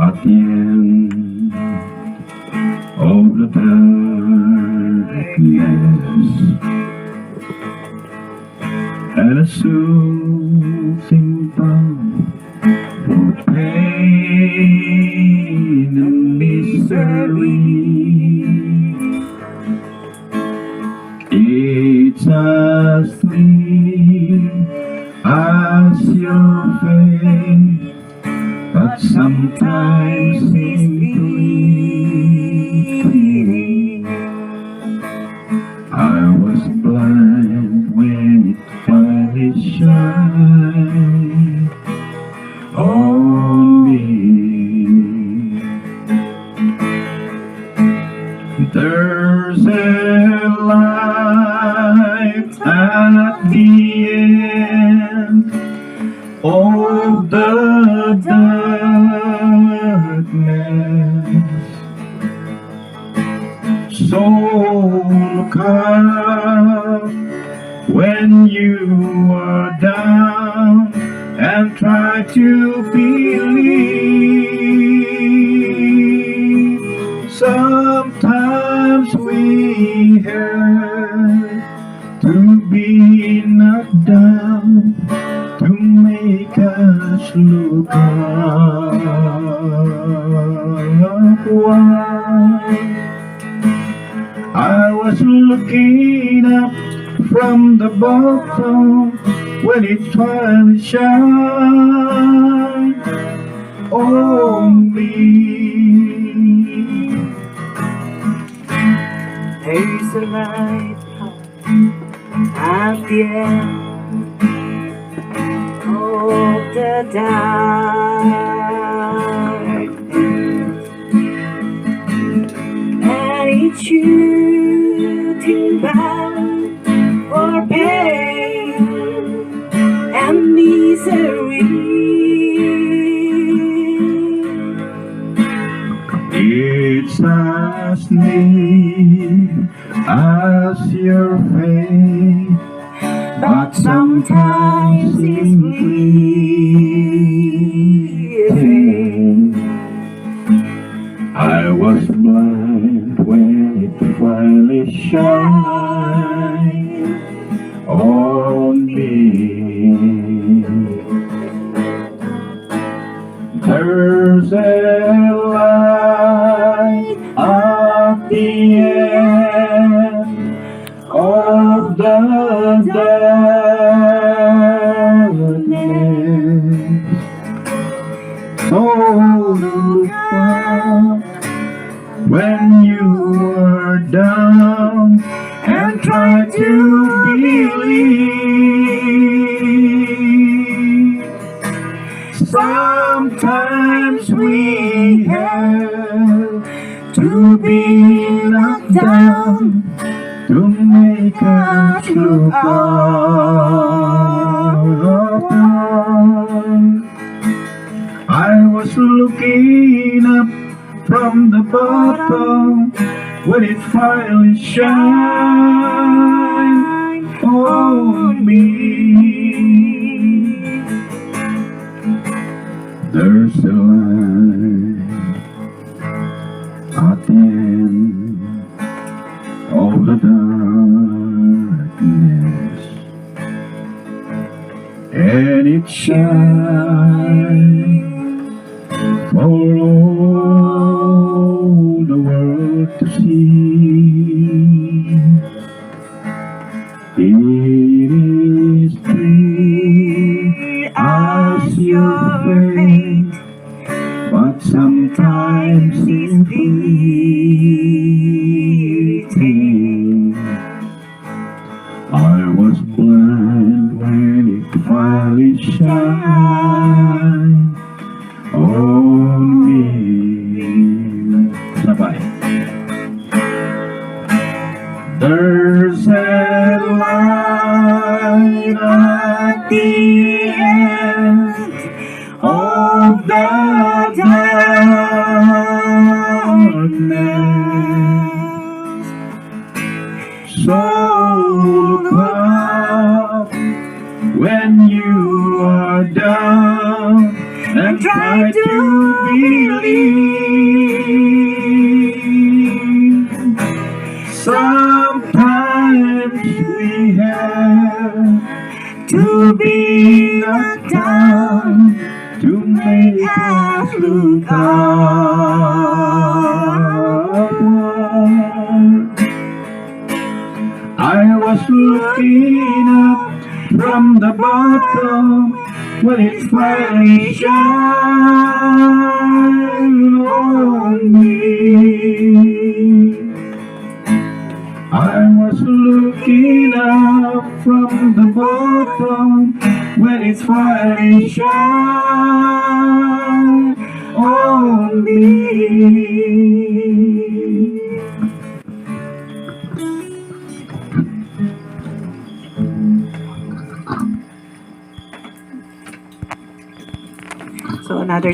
At the end of the darkness, and a soothing balm for pain and misery. It's as sweet as your faith, but sometimes simply fleeting. I was blind when it finally shined on me. There's a light at the end of the darkness. So look up when you are down and try to believe. Sometimes we have to be knocked down to make us look up. Why? I was looking up from the bottom when it finally shined on me. There's a light at the end of the darkness, and it's shooting bound for pain and misery. It's as near as your faith, but sometimes it's fleeting. I was blind when it finally shined on me. There's a light at the end of the darkness. So look up when you are down and try to believe. Sometimes we have to be knocked down to make us look up. I was looking up from the bottom when it finally shined on me. There's a light at the end of the darkness, and it shines for all the world to see. It is free as your faith, but sometimes it's fleeting. I was blind when it finally shined on me. Sabay. There's a light at the end of the darkness. So look up when you are down and try to believe. Sometimes we have to be knocked down to make us look upward. I was looking up from the bottom when it finally shone on me. I was looking up from the bottom when it finally shone on me. So another